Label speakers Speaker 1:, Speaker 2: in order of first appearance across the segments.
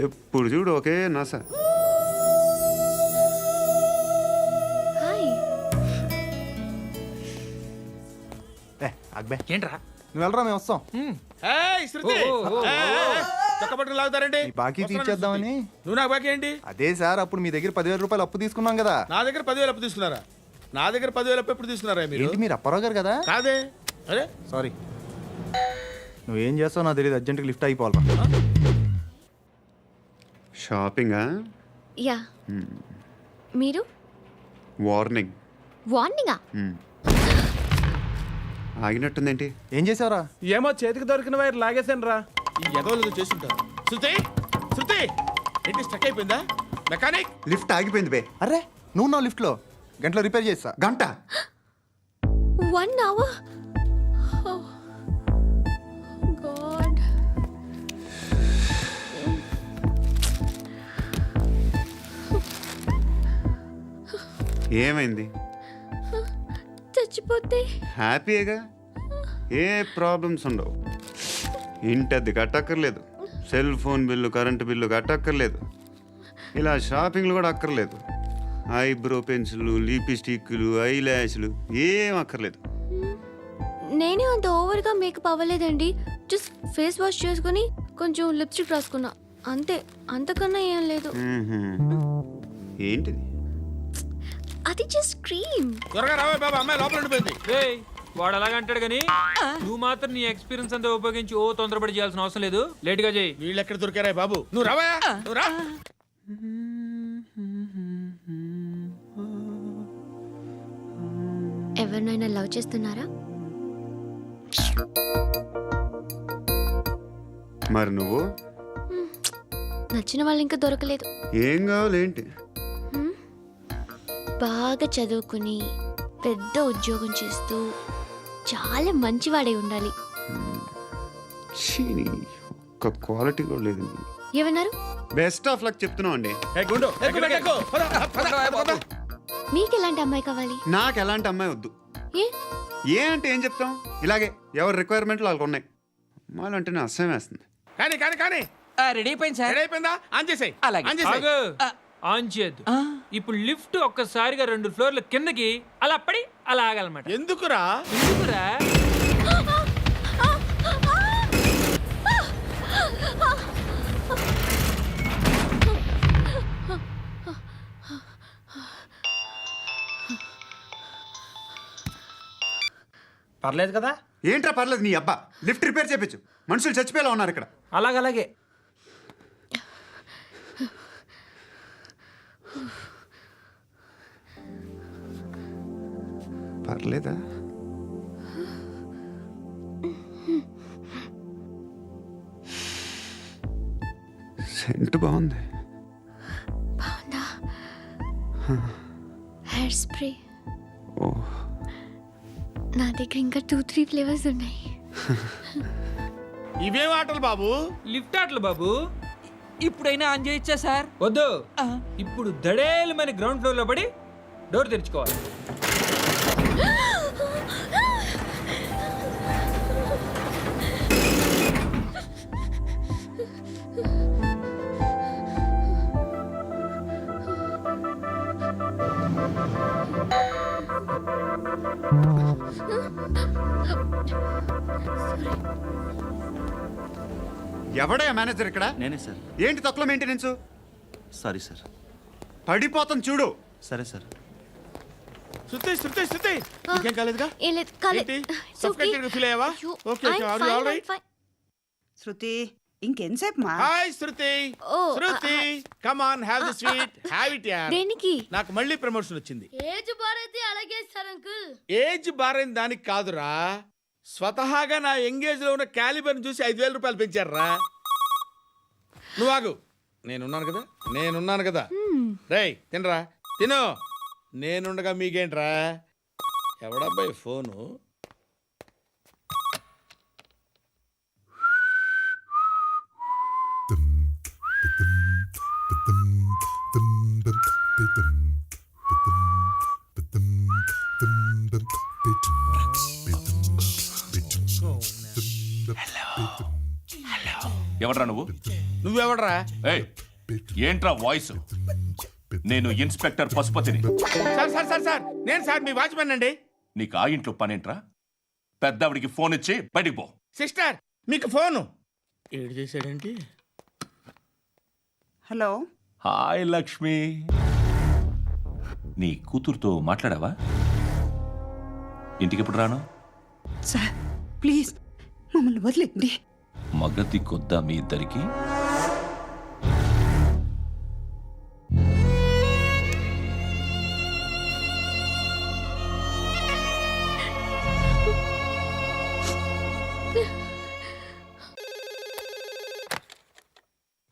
Speaker 1: ఎప్పుడు చూడు ఒకే నాస.
Speaker 2: అక్బే
Speaker 3: ఏంట్రా
Speaker 2: నువ్వు వెళ్ళరా, మేము వస్తాం.
Speaker 4: లాగుతారండి
Speaker 2: బాకీ తీర్చేద్దామని.
Speaker 4: నువ్వు నాకు బాకీ ఏంటి?
Speaker 2: అదే సార్, అప్పుడు మీ దగ్గర 10,000 రూపాయలు అప్పు తీసుకున్నాం కదా.
Speaker 4: నా దగ్గర 10,000 అప్పు తీసుకున్నారా? నా దగ్గర 10,000 అప్పు ఎప్పుడు తీసుకున్నారా మీరు?
Speaker 2: ఏంటి మీరు అప్పారావు గారు కదా?
Speaker 4: కాదే. అరే
Speaker 2: సారీ, నువ్వేం చేస్తావు నాకు తెలియదు, అర్జెంట్గా లిఫ్ట్ అయిపోవాలరా.
Speaker 1: షాపింగా?
Speaker 5: యా. మీరు?
Speaker 1: వార్నింగ్.
Speaker 5: వార్నింగా?
Speaker 1: ఆగినట్టుందేంటి?
Speaker 2: ఏం చేసావురా?
Speaker 3: ఏమో చేతికి దొరికిన వైర్ లాగేసాను రా.
Speaker 4: ఈ ఎదవలు చేస్తుంటారు. శృతి శృతి ఏంటి స్టక్ అయిపోయిందా? మెకానిక్
Speaker 1: లిఫ్ట్ ఆగిపోయింది బే.
Speaker 2: అరే నువ్వు నా లిఫ్ట్లో గంటలో రిపేర్ చేస్తా.
Speaker 1: గంట?
Speaker 5: 1 hour? Oh, God.
Speaker 1: ఏమైంది?
Speaker 5: చచ్చిపోతే?
Speaker 1: హ్యాపీగా, ఏ ప్రాబ్లమ్స్ ఉండవు. ఇంటి అద్దె కట్టక్కర్లేదు, cell phone bill, current bill కట్టక్కర్లేదు, ఇలా షాపింగ్లు కూడా అక్కర్లేదు. ఐబ్రో పెన్సిల్లు, లిప్స్టిక్లు, ఐ ల్యాష్లు ఏం అక్కర్లేదు.
Speaker 5: నేనే అంత ఓవర్గా మేకప్ అవ్వలేదండి. జస్ట్ ఫేస్ వాష్ చేసుకుని కొంచెం లిప్స్టిక్ రాసుకున్నా అంతే, అంతకన్నా ఏం లేదు.
Speaker 1: ఏంటిది?
Speaker 5: అది జస్ట్ క్రీమ్.
Speaker 4: త్వరగా రావే బాబా, అమ్మాయి లోపల ఉండిపోయింది.
Speaker 3: వాడు అలాగ అంటాడు కానీ నువ్వు మాత్రం నీ ఎక్స్పీరియన్స్ అంతా ఉపయోగించి ఓ తొందరపడి చేయాల్సిన అవసరం లేదు. లేట్ గా చేయి.
Speaker 4: వీళ్ళు ఎక్కడ దొరికారా బాబు? నువ్వు రావా, నువ్వు రా.
Speaker 5: ఎవరినైనా లవ్ చేస్తున్నారా?
Speaker 1: మరి నువ్వు?
Speaker 5: నచ్చిన వాళ్ళు ఇంకా దొరకలేదు.
Speaker 1: ఏం కావాలి ఏంటి?
Speaker 5: బాగా చదువుకుని పెద్ద ఉద్యోగం చేస్తూ చాలా మంచివాడై ఉండాలి.
Speaker 1: ఒక్క క్వాలిటీ కూడా లేదు.
Speaker 5: ఏమన్నారు?
Speaker 1: బెస్ట్ ఆఫ్ లక్ చెప్తున్నావు అండి.
Speaker 5: మీకు ఎలాంటి అమ్మాయి కావాలి?
Speaker 1: నాకు ఎలాంటి అమ్మాయి వద్దు. ఏ అంటే ఏం చెప్తాం, ఇలాగే ఎవరి రిక్వైర్మెంట్లు వాళ్ళకు ఉన్నాయి. అమ్మాయిలు అంటేనే అసహ్యం వేస్తుంది.
Speaker 4: కానీ కానీ కానీ
Speaker 6: రెడీ అయిపోయింది సార్.
Speaker 4: రెడీ అయిపోయిందా? ఆన్ చేసేయ్.
Speaker 6: అలాగే.
Speaker 4: ఆన్ చేసేయ్.
Speaker 3: ఆన్ చేయద్దు. ఇప్పుడు లిఫ్ట్ ఒక్కసారిగా 2 ఫ్లోర్ల కిందకి అలా పడి అలా ఆగాలన్నమాట.
Speaker 4: ఎందుకురా?
Speaker 3: ఎందుకురా?
Speaker 6: పర్లేదు కదా?
Speaker 1: ఏంట్రా పర్లేదు, నీ అబ్బా లిఫ్ట్ రిపేర్ చేయించు. మనుషులు చచ్చిపోయేలా ఉన్నారు ఇక్కడ.
Speaker 6: అలాగలాగే.
Speaker 1: పర్లేదా? సెంట్ బాగుంది.
Speaker 5: బాగుందా? Hair spray.
Speaker 1: ఓ,
Speaker 5: నా దగ్గర ఇంకా 2-3 ఫ్లేవర్స్ ఉన్నాయి.
Speaker 4: ఇవేం ఆటలు బాబు?
Speaker 3: లిఫ్ట్ ఆటలు బాబు.
Speaker 6: ఇప్పుడైనా ఆన్ చేయొచ్చా సార్?
Speaker 3: వద్దు. ఇప్పుడు దడేలు మన గ్రౌండ్ ఫ్లోర్ లో పడి డోర్ తెరుచుకోవాలి.
Speaker 1: ఎవడయ్యా మేనేజర్ ఇక్కడ?
Speaker 7: నేనే సార్.
Speaker 1: ఏంటి తక్కువ మెయింటెనెన్స్?
Speaker 7: Sorry sir.
Speaker 1: పడిపోతాం చూడు.
Speaker 7: సరే సార్.
Speaker 4: శృతి శృతి శృతి ఇంకేం కాలేదుగా?
Speaker 5: ఏం లేదు, కాలేదు.
Speaker 4: ఏంటి? సఫోకేటెడ్ ఫీల్ అయ్యావా? Okay okay, are you all right?
Speaker 8: Shruti ఇంకెంతసేపు మా?
Speaker 4: Hi Shruti.
Speaker 5: Oh,
Speaker 4: Shruti come on, have the sweet, have it యార్.
Speaker 5: దేనికి?
Speaker 4: నాకు మళ్ళీ ప్రమోషన్ వచ్చింది.
Speaker 9: ఏజ్ బారైతే అలాగే సార్ అంకుల్.
Speaker 4: ఏజ్ బారైన దానికి కాదురా, స్వతహాగా నా ఎంగేజ్ లో ఉన్న క్యాలిబర్ చూసి 5,000 రూపాయలు పెంచారా. నువ్వు ఆగు, నేనున్నాను కదా. రేయ్ తినరా, తిను. నేనుండగా మీకేంట్రా? ఎవడబ్బాయి ఫోను?
Speaker 7: ఎవడ్రా నువ్వు?
Speaker 4: నువ్వెవడరా?
Speaker 10: ఏయ్, ఏంట్రా వాయిస్? నేను ఇన్స్పెక్టర్ పశుపతిని.
Speaker 4: సార్ సార్ సార్ సార్ నేను సార్ మీ వాచ్మెన్ అండి.
Speaker 10: నీకు ఆ ఇంట్లో పనేంట్రా? పెద్దవిడికి ఫోన్ ఇచ్చి బయటికి పో.
Speaker 4: సిస్టర్ మీకు ఫోను. ఏడు చేశాడేంటి?
Speaker 8: హలో
Speaker 10: హాయ్ లక్ష్మి, నీ కూతురుతో మాట్లాడావా? ఇంటికి ఎప్పుడు రాను?
Speaker 8: సార్ ప్లీజ్ మమ్మల్ని వదిలేండి.
Speaker 10: మగతి కొద్దా మీ ఇద్దరికి?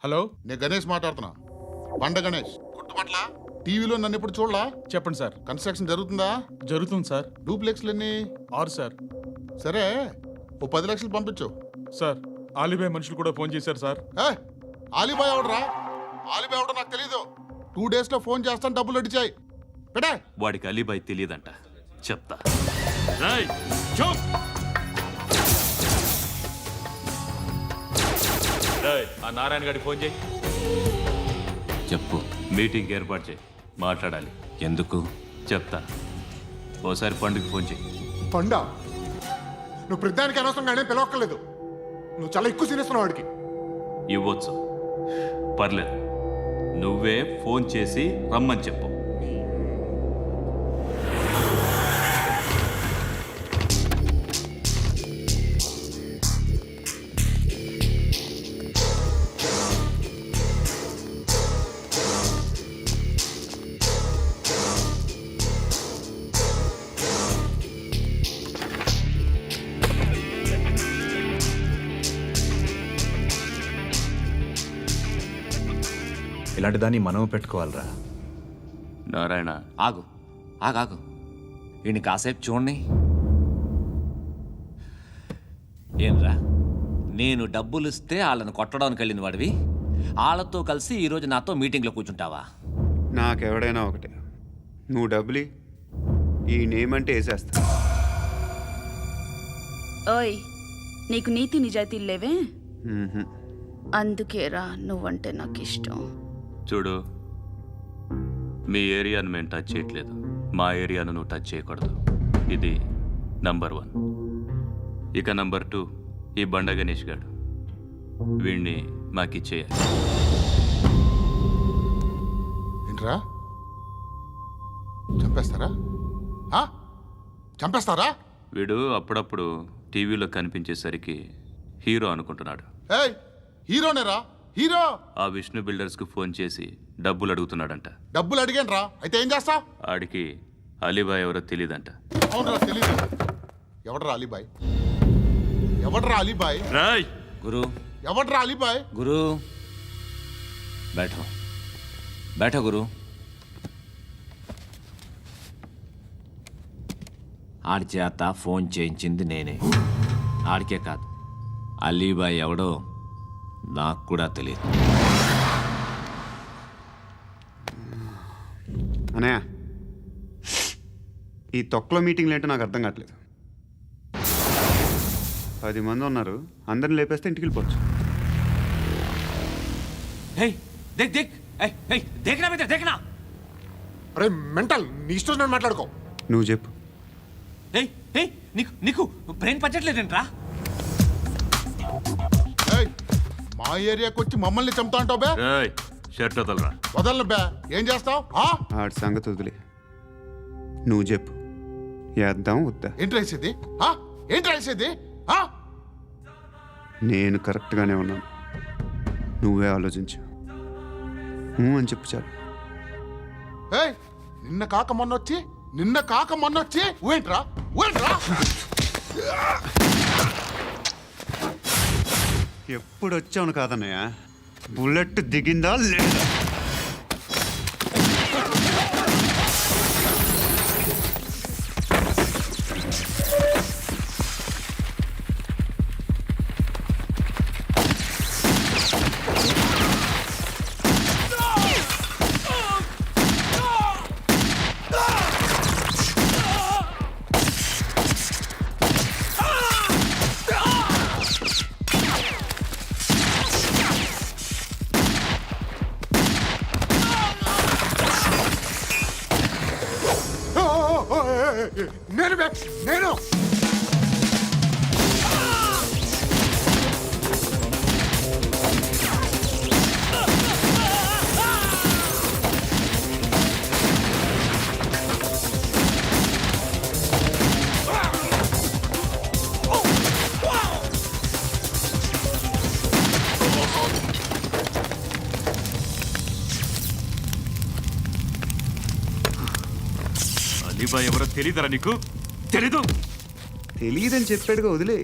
Speaker 11: హలో,
Speaker 12: నేను గణేష్ మాట్లాడుతున్నా. బండ గణేష్ గుర్తుపట్ల? టీవీలో నన్ను ఎప్పుడు చూడలా?
Speaker 11: చెప్పండి సార్.
Speaker 12: కన్స్ట్రక్షన్ జరుగుతుందా?
Speaker 11: జరుగుతుంది సార్.
Speaker 12: డూప్లెక్స్లు ఎన్ని?
Speaker 11: 6 సార్.
Speaker 12: సరే, ఓ 10 లక్షలు పంపించు.
Speaker 11: సార్, ఆలిబాయ్ మనుషులు కూడా ఫోన్ చేశారు సార్.
Speaker 12: ఆలిబాయ్ ఎవడరా? ఆలిబాయ్ ఎవడో నాకు తెలీదు. 2 days లో ఫోన్ చేస్తాను, డబ్బులు అడిచాయి పెడే.
Speaker 7: వాడికి అలీబాయ్ తెలియదంట, చెప్తా.
Speaker 3: ఆ నారాయణ గారికి ఫోన్ చేయి.
Speaker 10: చెప్పు.
Speaker 7: మీటింగ్ ఏర్పాటు చేయి, మాట్లాడాలి.
Speaker 10: ఎందుకు?
Speaker 7: చెప్తా. ఓసారి పండుగ ఫోన్ చేయి.
Speaker 12: పండ నువ్వు ప్రతిదానికి అనవసరంగానే పిలవక్కర్లేదు. నువ్వు చాలా ఎక్కువ సీనిస్తున్నావు వాడికి.
Speaker 7: ఇవ్వచ్చు, పర్లేదు. నువ్వే ఫోన్ చేసి రమ్మని చెప్పు.
Speaker 2: ఇలాంటి దాన్ని మనం పెట్టుకోవాలరా.
Speaker 7: నారాయణ,
Speaker 6: ఆగు ఆగాగు, ఈయన కాసేపు చూడండి. ఏంరా, నేను డబ్బులు ఇస్తే వాళ్ళని కొట్టడానికి వెళ్ళిన వాడివి, వాళ్ళతో కలిసి ఈరోజు నాతో మీటింగ్లో కూర్చుంటావా?
Speaker 1: నాకెవడైనా ఒకటే. నువ్వు డబ్బులి, ఈ నేమ్ అంటే వేసేస్తా.
Speaker 9: ఓయ్ నీకు నీతి నిజాయితీలు లేవే,
Speaker 1: మ్మ్హ.
Speaker 9: అందుకేరా నువ్వంటే నాకు ఇష్టం.
Speaker 7: చూడు, మీ ఏరియాను మేము టచ్ చేయట్లేదు, మా ఏరియాను నువ్వు టచ్ చేయకూడదు. ఇది నంబర్ 1. ఇక నంబర్ 2, ఈ బండ గణేష్ గారు. వీణ్ణి మాకిచ్చేయాలి.
Speaker 12: ఏంట్రా, చంపేస్తారా? చంపేస్తారా?
Speaker 7: వీడు అప్పుడప్పుడు టీవీలో కనిపించేసరికి హీరో అనుకుంటున్నాడు.
Speaker 12: ఏయ్, హీరోనేరా, హీరో.
Speaker 7: ఆ విష్ణు బిల్డర్స్కు ఫోన్ చేసి డబ్బులు అడుగుతున్నాడంట.
Speaker 12: డబ్బులు అడిగాను రా, అయితే ఏం చేస్తా?
Speaker 7: ఆడికి అలీబాయ్ ఎవరో తెలీదంట.
Speaker 12: అవునరా, తెలీదు. ఎవడరా అలీబాయ్? ఎవడరా అలీబాయ్?
Speaker 7: రాయ్
Speaker 6: గురు,
Speaker 12: ఎవడరా అలీబాయ్?
Speaker 6: గురు బైఠో బైఠో గురు. ఆడి చేత ఫోన్ చేయించింది నేనే. ఆడికే కాదు, అలీబాయ్ ఎవడో నాకు కూడా తెలియదు.
Speaker 1: అనయ్య, ఈ తొక్కలో మీటింగ్లు ఏంటో నాకు అర్థం కావట్లేదు. 10 మంది ఉన్నారు, అందరిని లేపేస్తే ఇంటికి వెళ్ళిపోవచ్చు.
Speaker 6: దేక్ దేక్ దేకనా మీద దేకనా.
Speaker 12: అరే మెంటల్, నీ ఇష్టం నేను మాట్లాడుకో.
Speaker 1: నువ్వు చెప్పు.
Speaker 6: నీకు నీకు బ్రెయిన్ పచ్చట్లేదంట్రా.
Speaker 12: ఏయ్, మా ఏరియాకి వచ్చి మమ్మల్ని చంపుతా అంటావు బే?
Speaker 7: రాయ్, షర్ట్ వదలరా.
Speaker 12: వదలను బే. ఏం చేస్తావు?
Speaker 1: ఆడి సంగతి వదిలే, నువ్వు చెప్పు. వేద్దాం వద్దా?
Speaker 12: ఏంటి రాసేది? ఏంటి రాసేది?
Speaker 1: నేను కరెక్ట్గానే ఉన్నాను, నువ్వే ఆలోచించు. అని చెప్పు చాలు.
Speaker 12: ఏయ్, నిన్న కాక మొన్నొచ్చి ఊయంట్రా.
Speaker 1: ఎప్పుడు వచ్చావును కాదన్నయ్య, బుల్లెట్ దిగిందా లేదా?
Speaker 12: నేను బే, నేను
Speaker 10: అలీబాయ్ ఎవరో తెలీదరా నీకు? తెలీదు.
Speaker 1: తెలియదని చెప్పాడుగా వదిలే.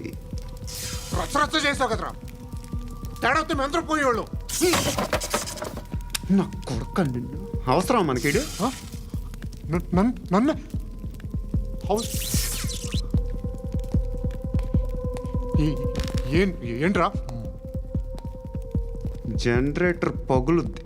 Speaker 12: రచ్చ చేసావు కదరా. తేడా వస్తే మెంతరం పోయేవాళ్ళు.
Speaker 1: నా కొడుకు నిన్ను అవసరం మనకిడు.
Speaker 12: నన్ను ఏంట్రా?
Speaker 1: జనరేటర్ పగులుద్ది.